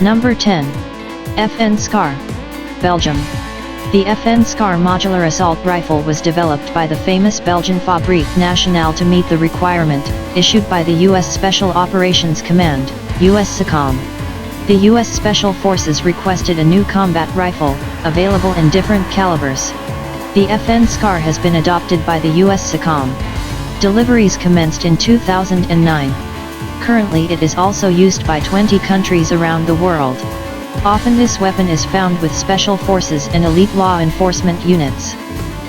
Number 10. FN SCAR, Belgium. The FN SCAR modular assault rifle was developed by the famous Belgian Fabrique Nationale to meet the requirement, issued by the U.S. Special Operations Command, U.S. SOCOM. The U.S. Special Forces requested a new combat rifle, available in different calibers. The FN SCAR has been adopted by the U.S. SOCOM. Deliveries commenced in 2009. Currently it is also used by 20 countries around the world. Often this weapon is found with special forces and elite law enforcement units.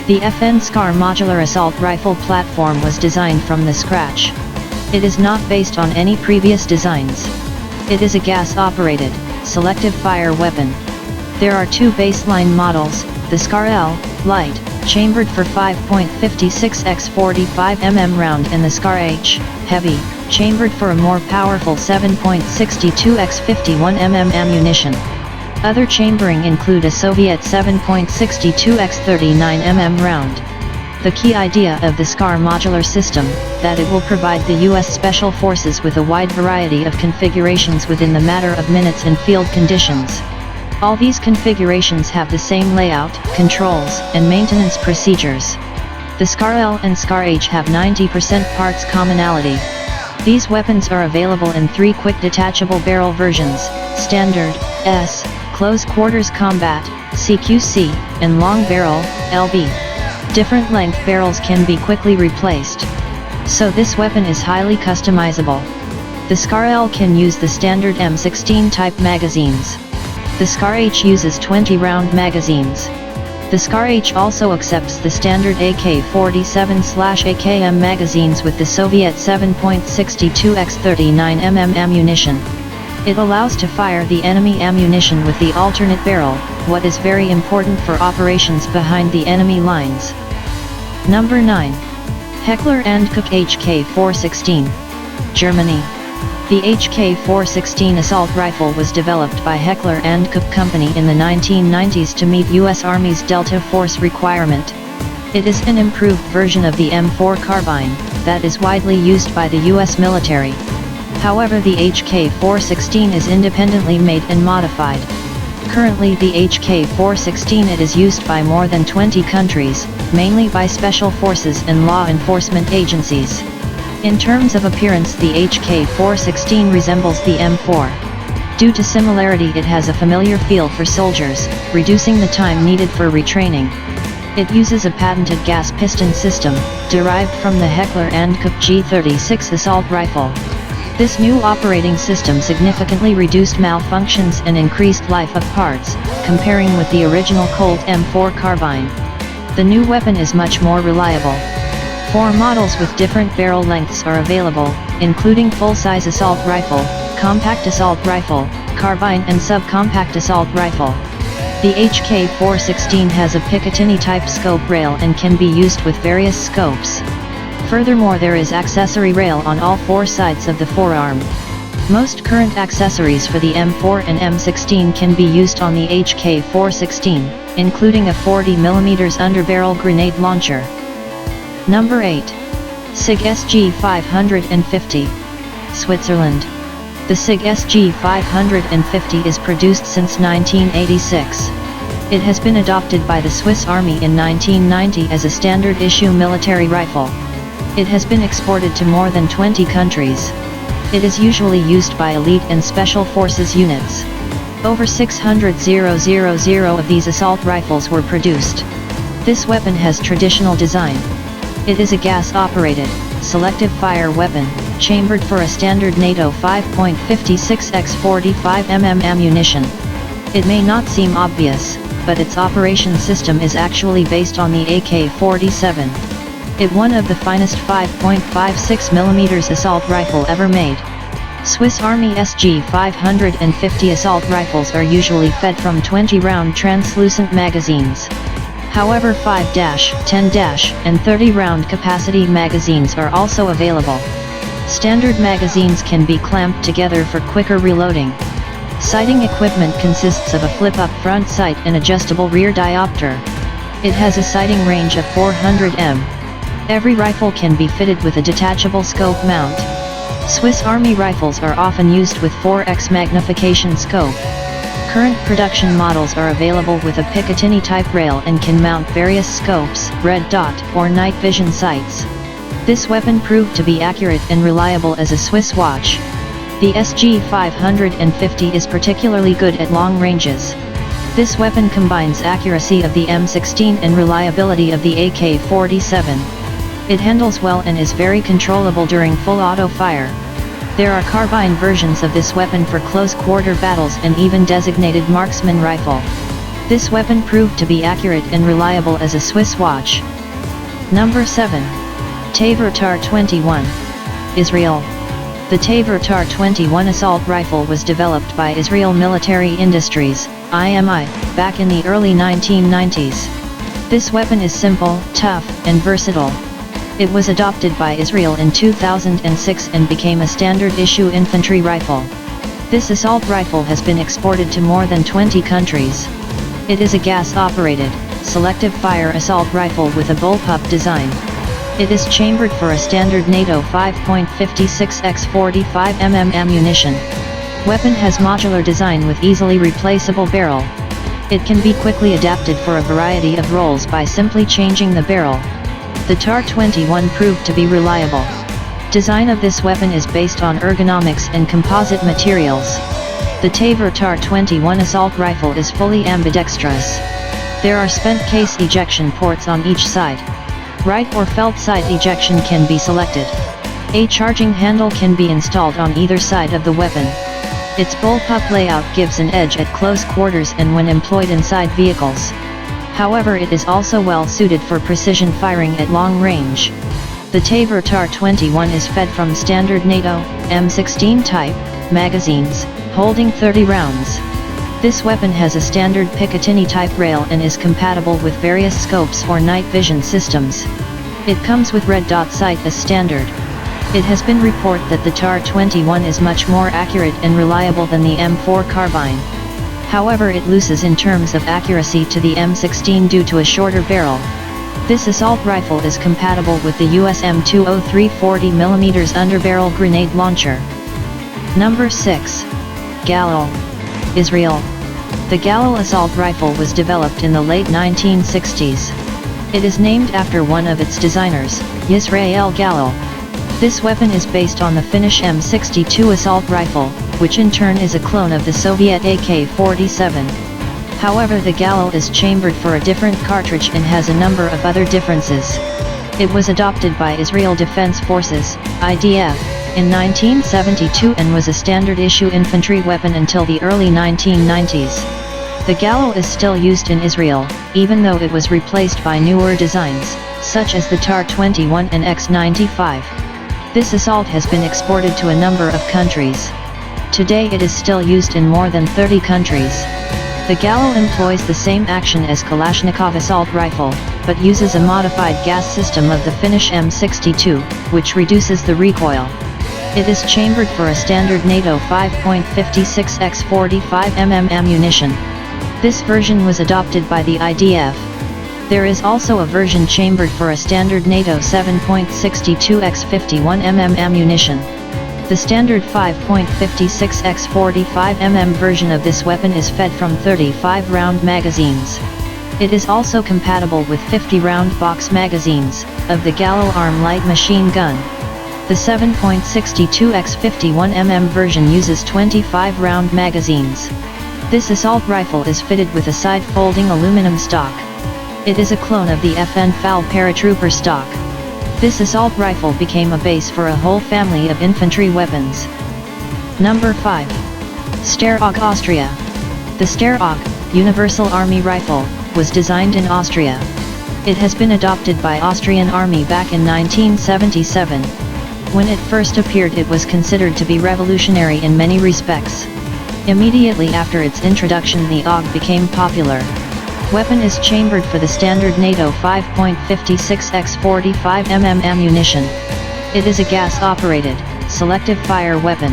The FN SCAR modular assault rifle platform was designed from the scratch. It is not based on any previous designs. It is a gas-operated, selective fire weapon. There are two baseline models, the SCAR L, light, chambered for 5.56 x 45 mm round, and the SCAR H, heavy, chambered for a more powerful 7.62 x 51 mm ammunition. Other chambering include a Soviet 7.62 x 39 mm round. The key idea of the SCAR modular system, that it will provide the U.S. Special Forces with a wide variety of configurations within the matter of minutes in field conditions. All these configurations have the same layout, controls, and maintenance procedures. The SCAR L and SCAR H have 90% parts commonality. These weapons are available in 3 quick detachable barrel versions, Standard, S, Close Quarters Combat, CQC, and Long Barrel, LB. Different length barrels can be quickly replaced. So this weapon is highly customizable. The SCAR L can use the standard M16 type magazines. The SCAR H uses 20-round magazines. The SCAR H also accepts the standard AK-47/AKM magazines with the Soviet 7.62 x 39 mm ammunition. It allows to fire the enemy ammunition with the alternate barrel, what is very important for operations behind the enemy lines. Number 9. Heckler & Koch HK416, Germany. The HK416 assault rifle was developed by Heckler & Koch Company in the 1990s to meet U.S. Army's Delta Force requirement. It is an improved version of the M4 carbine, that is widely used by the U.S. military. However, the HK416 is independently made and modified. Currently the HK416 it is used by more than 20 countries, mainly by special forces and law enforcement agencies. In terms of appearance, the HK416 resembles the M4. Due to similarity, it has a familiar feel for soldiers, reducing the time needed for retraining. It uses a patented gas piston system, derived from the Heckler & Koch G36 assault rifle. This new operating system significantly reduced malfunctions and increased life of parts, comparing with the original Colt M4 carbine. The new weapon is much more reliable. 4 models with different barrel lengths are available, including full-size assault rifle, compact assault rifle, carbine and subcompact assault rifle. The HK416 has a Picatinny-type scope rail and can be used with various scopes. Furthermore, there is accessory rail on all 4 sides of the forearm. Most current accessories for the M4 and M16 can be used on the HK416, including a 40mm underbarrel grenade launcher. Number 8. SIG SG550, Switzerland. The SIG SG550 is produced since 1986. It has been adopted by the Swiss Army in 1990 as a standard issue military rifle. It has been exported to more than 20 countries. It is usually used by elite and special forces units. Over 600,000 of these assault rifles were produced. This weapon has traditional design. It is a gas-operated, selective fire weapon, chambered for a standard NATO 5.56 x 45 mm ammunition. It may not seem obvious, but its operation system is actually based on the AK-47. It one of the finest 5.56mm assault rifle ever made. Swiss Army SG550 assault rifles are usually fed from 20-round translucent magazines. However, 5-, 10-, and 30-round capacity magazines are also available. Standard magazines can be clamped together for quicker reloading. Sighting equipment consists of a flip-up front sight and adjustable rear diopter. It has a sighting range of 400 m. Every rifle can be fitted with a detachable scope mount. Swiss Army rifles are often used with 4x magnification scope. Current production models are available with a Picatinny type rail and can mount various scopes, red dot, or night vision sights. This weapon proved to be accurate and reliable as a Swiss watch. The SG 550 is particularly good at long ranges. This weapon combines accuracy of the M16 and reliability of the AK-47. It handles well and is very controllable during full auto fire. There are carbine versions of this weapon for close-quarter battles and even designated marksman rifle. This weapon proved to be accurate and reliable as a Swiss watch. Number 7. Tavor TAR-21. Israel. The Tavor TAR-21 assault rifle was developed by Israel Military Industries, IMI, back in the early 1990s. This weapon is simple, tough, and versatile. It was adopted by Israel in 2006 and became a standard-issue infantry rifle. This assault rifle has been exported to more than 20 countries. It is a gas-operated, selective fire assault rifle with a bullpup design. It is chambered for a standard NATO 5.56x 45mm ammunition. Weapon has modular design with easily replaceable barrel. It can be quickly adapted for a variety of roles by simply changing the barrel. The TAR-21 proved to be reliable. Design of this weapon is based on ergonomics and composite materials. The Tavor TAR-21 assault rifle is fully ambidextrous. There are spent case ejection ports on each side. Right or felt side ejection can be selected. A charging handle can be installed on either side of the weapon. Its bullpup layout gives an edge at close quarters and when employed inside vehicles. However, it is also well suited for precision firing at long range. The Tavor TAR-21 is fed from standard NATO, M16 type, magazines, holding 30 rounds. This weapon has a standard Picatinny type rail and is compatible with various scopes or night vision systems. It comes with red dot sight as standard. It has been reported that the TAR-21 is much more accurate and reliable than the M4 carbine. However, it loses in terms of accuracy to the M16 due to a shorter barrel. This assault rifle is compatible with the US M203 40mm underbarrel grenade launcher. Number 6. Galil. Israel. The Galil assault rifle was developed in the late 1960s. It is named after one of its designers, Yisrael Galil. This weapon is based on the Finnish M62 assault rifle, which in turn is a clone of the Soviet AK-47. However, the Galil is chambered for a different cartridge and has a number of other differences. It was adopted by Israel Defense Forces, IDF, in 1972 and was a standard-issue infantry weapon until the early 1990s. The Galil is still used in Israel, even though it was replaced by newer designs, such as the TAR-21 and X-95. This assault has been exported to a number of countries. Today it is still used in more than 30 countries. The Galil employs the same action as Kalashnikov assault rifle, but uses a modified gas system of the Finnish M62, which reduces the recoil. It is chambered for a standard NATO 5.56x 45mm ammunition. This version was adopted by the IDF. There is also a version chambered for a standard NATO 7.62x 51mm ammunition. The standard 5.56x 45mm version of this weapon is fed from 35-round magazines. It is also compatible with 50-round box magazines, of the Galil Arm light machine gun. The 7.62x 51mm version uses 25-round magazines. This assault rifle is fitted with a side-folding aluminum stock. It is a clone of the FN FAL paratrooper stock. This assault rifle became a base for a whole family of infantry weapons. Number 5. Sterog Austria. The Sterog, Universal Army Rifle, was designed in Austria. It has been adopted by Austrian Army back in 1977. When it first appeared, it was considered to be revolutionary in many respects. Immediately after its introduction, the AUG became popular. Weapon is chambered for the standard NATO 5.56x 45mm ammunition. It is a gas-operated, selective fire weapon.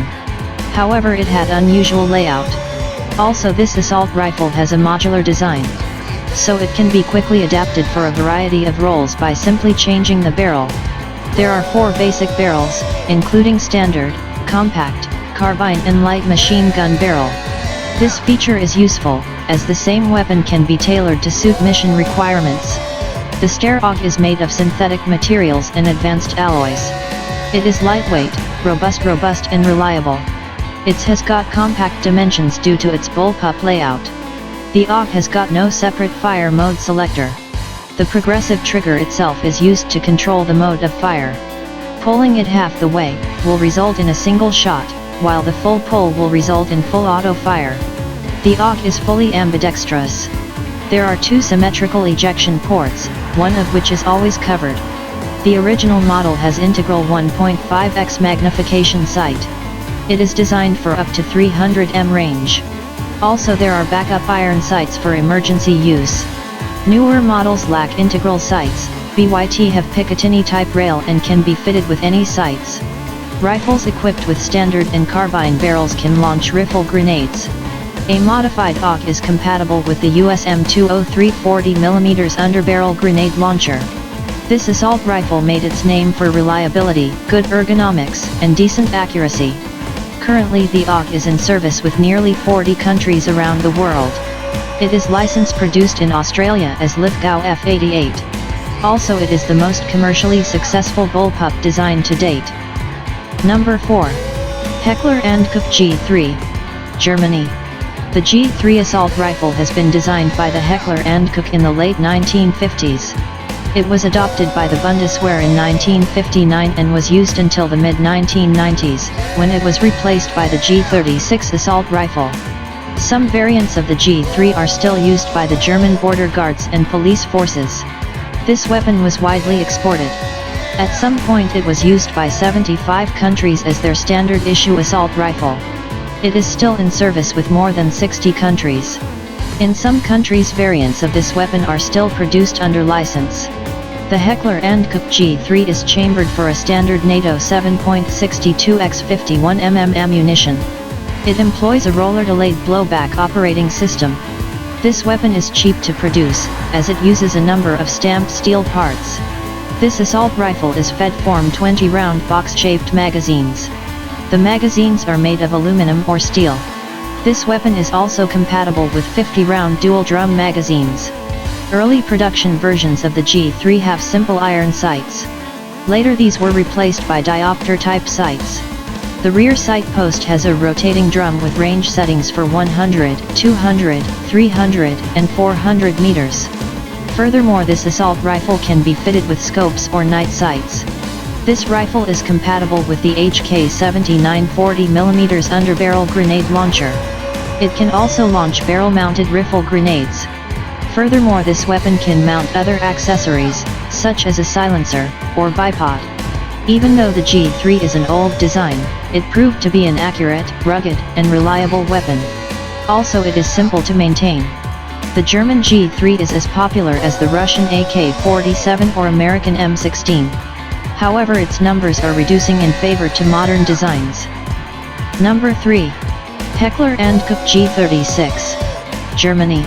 However, it had unusual layout. Also, this assault rifle has a modular design, so it can be quickly adapted for a variety of roles by simply changing the barrel. There are 4 basic barrels, including standard, compact, carbine and light machine gun barrel. This feature is useful, as the same weapon can be tailored to suit mission requirements. The Steyr AUG is made of synthetic materials and advanced alloys. It is lightweight, robust and reliable. It has got compact dimensions due to its bullpup layout. The AUG has got no separate fire mode selector. The progressive trigger itself is used to control the mode of fire. Pulling it half the way will result in a single shot, while the full pull will result in full auto fire. The AUG is fully ambidextrous. There are two symmetrical ejection ports, one of which is always covered. The original model has integral 1.5x magnification sight. It is designed for up to 300 m range. Also there are backup iron sights for emergency use. Newer models lack integral sights. BYT have Picatinny type rail and can be fitted with any sights. Rifles equipped with standard and carbine barrels can launch rifle grenades. A modified AUG is compatible with the US M203 40mm underbarrel grenade launcher. This assault rifle made its name for reliability, good ergonomics, and decent accuracy. Currently the AUG is in service with nearly 40 countries around the world. It is licensed produced in Australia as Lithgow F88. Also it is the most commercially successful bullpup design to date. Number 4. Heckler & Koch G3. Germany. The G3 assault rifle has been designed by the Heckler & Koch in the late 1950s. It was adopted by the Bundeswehr in 1959 and was used until the mid-1990s, when it was replaced by the G36 assault rifle. Some variants of the G3 are still used by the German border guards and police forces. This weapon was widely exported. At some point it was used by 75 countries as their standard issue assault rifle. It is still in service with more than 60 countries. In some countries variants of this weapon are still produced under license. The Heckler & Koch G3 is chambered for a standard NATO 7.62x51mm ammunition. It employs a roller-delayed blowback operating system. This weapon is cheap to produce, as it uses a number of stamped steel parts. This assault rifle is fed Form 20-round box-shaped magazines. The magazines are made of aluminum or steel. This weapon is also compatible with 50-round dual-drum magazines. Early production versions of the G3 have simple iron sights. Later these were replaced by diopter-type sights. The rear sight post has a rotating drum with range settings for 100, 200, 300, and 400 meters. Furthermore, this assault rifle can be fitted with scopes or night sights. This rifle is compatible with the HK-79 40mm underbarrel grenade launcher. It can also launch barrel-mounted rifle grenades. Furthermore, this weapon can mount other accessories, such as a silencer, or bipod. Even though the G3 is an old design, it proved to be an accurate, rugged, and reliable weapon. Also it is simple to maintain. The German G3 is as popular as the Russian AK-47 or American M16. However, its numbers are reducing in favor to modern designs. Number 3. Heckler & Koch G36. Germany.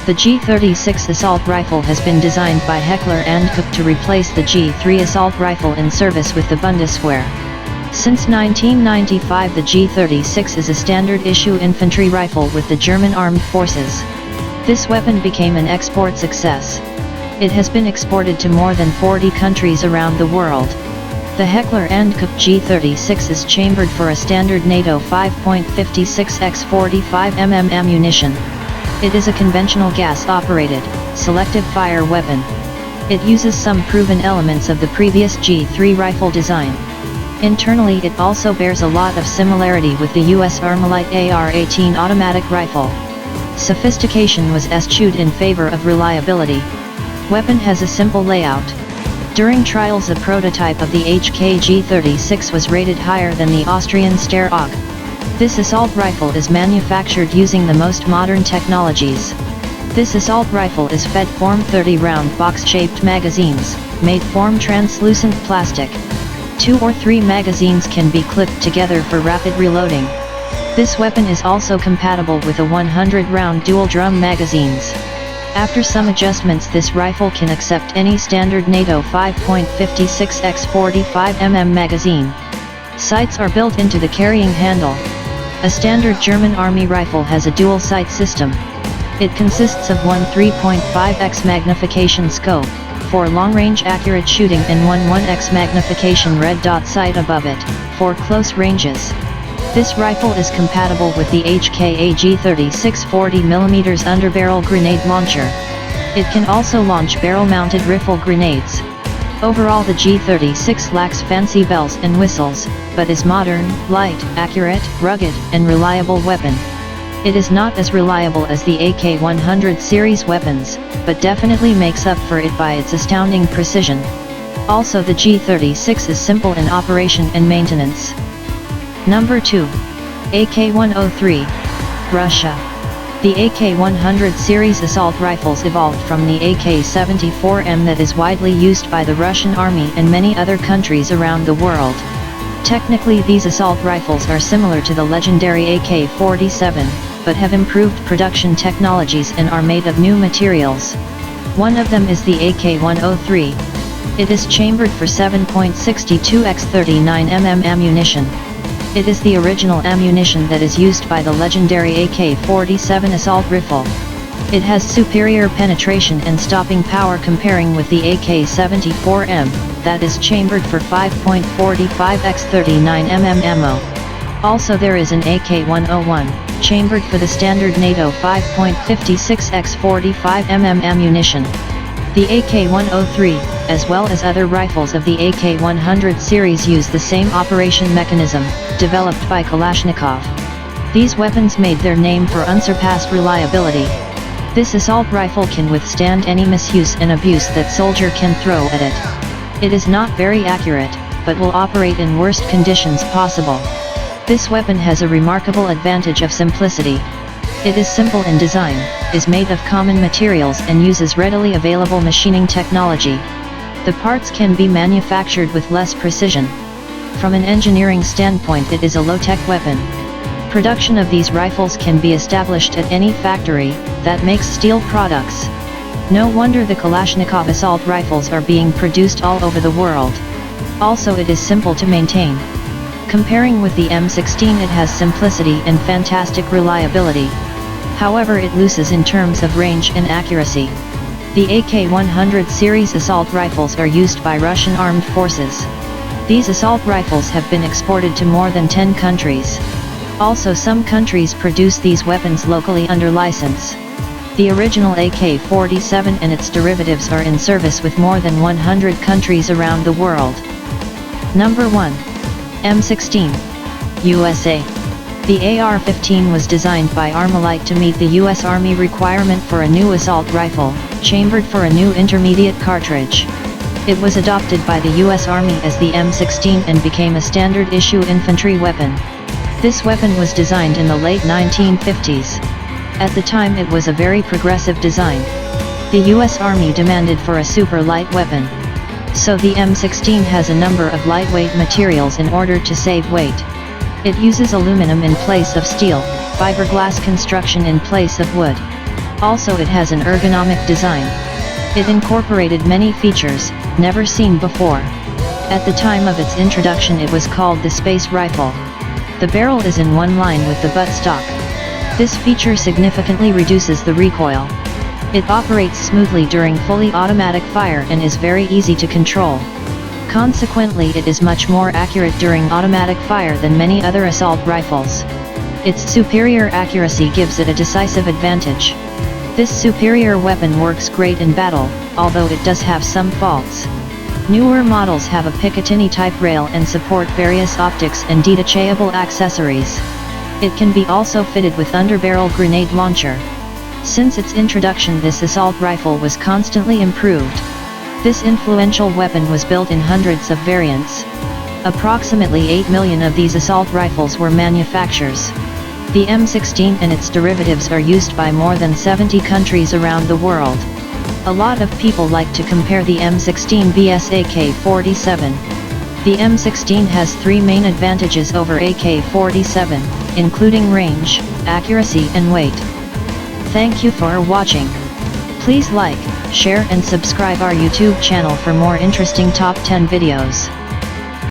The G36 assault rifle has been designed by Heckler & Koch to replace the G3 assault rifle in service with the Bundeswehr. Since 1995 the G36 is a standard issue infantry rifle with the German Armed Forces. This weapon became an export success. It has been exported to more than 40 countries around the world. The Heckler & Koch G36 is chambered for a standard NATO 5.56x45mm ammunition. It is a conventional gas-operated, selective fire weapon. It uses some proven elements of the previous G3 rifle design. Internally it also bears a lot of similarity with the US Armalite AR-18 automatic rifle. Sophistication was eschewed in favor of reliability. Weapon has a simple layout. During trials a prototype of the HK-G36 was rated higher than the Austrian Steyr AUG. This assault rifle is manufactured using the most modern technologies. This assault rifle is fed Form 30-round box-shaped magazines, made from translucent plastic. 2 or 3 magazines can be clipped together for rapid reloading. This weapon is also compatible with a 100-round dual-drum magazines. After some adjustments this rifle can accept any standard NATO 5.56x45mm magazine. Sights are built into the carrying handle. A standard German army rifle has a dual sight system. It consists of one 3.5x magnification scope, for long-range accurate shooting and one 1x magnification red dot sight above it, for close ranges. This rifle is compatible with the HKAG 36 40mm underbarrel grenade launcher. It can also launch barrel-mounted rifle grenades. Overall, the G36 lacks fancy bells and whistles, but is modern, light, accurate, rugged, and reliable weapon. It is not as reliable as the AK-100 series weapons, but definitely makes up for it by its astounding precision. Also, the G36 is simple in operation and maintenance. Number 2. AK-103. Russia. The AK-100 series assault rifles evolved from the AK-74M that is widely used by the Russian army and many other countries around the world. Technically, these assault rifles are similar to the legendary AK-47, but have improved production technologies and are made of new materials. One of them is the AK-103. It is chambered for 7.62x39mm ammunition. It is the original ammunition that is used by the legendary AK-47 assault rifle. It has superior penetration and stopping power comparing with the AK-74M, that is chambered for 5.45x39mm ammo. Also, there is an AK-101, chambered for the standard NATO 5.56x45mm ammunition. The AK-103, as well as other rifles of the AK-100 series, use the same operation mechanism, developed by Kalashnikov. These weapons made their name for unsurpassed reliability. This assault rifle can withstand any misuse and abuse that soldier can throw at it. It is not very accurate, but will operate in worst conditions possible. This weapon has a remarkable advantage of simplicity. It is simple in design, is made of common materials and uses readily available machining technology. The parts can be manufactured with less precision. From an engineering standpoint, it is a low-tech weapon. Production of these rifles can be established at any factory that makes steel products. No wonder the Kalashnikov assault rifles are being produced all over the world. Also, it is simple to maintain. Comparing with the M16, it has simplicity and fantastic reliability. However, it loses in terms of range and accuracy. The AK-100 series assault rifles are used by Russian armed forces. These assault rifles have been exported to more than 10 countries. Also, some countries produce these weapons locally under license. The original AK-47 and its derivatives are in service with more than 100 countries around the world. Number 1. M16. USA. The AR-15 was designed by Armalite to meet the U.S. Army requirement for a new assault rifle, chambered for a new intermediate cartridge. It was adopted by the U.S. Army as the M16 and became a standard-issue infantry weapon. This weapon was designed in the late 1950s. At the time, it was a very progressive design. The U.S. Army demanded for a super light weapon. So the M16 has a number of lightweight materials in order to save weight. It uses aluminum in place of steel, fiberglass construction in place of wood. Also, it has an ergonomic design. It incorporated many features, never seen before. At the time of its introduction, it was called the Space Rifle. The barrel is in one line with the buttstock. This feature significantly reduces the recoil. It operates smoothly during fully automatic fire and is very easy to control. Consequently, it is much more accurate during automatic fire than many other assault rifles. Its superior accuracy gives it a decisive advantage. This superior weapon works great in battle, although it does have some faults. Newer models have a Picatinny-type rail and support various optics and detachable accessories. It can be also fitted with underbarrel grenade launcher. Since its introduction, this assault rifle was constantly improved. This influential weapon was built in hundreds of variants. Approximately 8 million of these assault rifles were manufactured. The M16 and its derivatives are used by more than 70 countries around the world. A lot of people like to compare the M16 vs AK-47. The M16 has three main advantages over AK-47, including range, accuracy and weight. Thank you for watching. Please like, share and subscribe our YouTube channel for more interesting top 10 videos.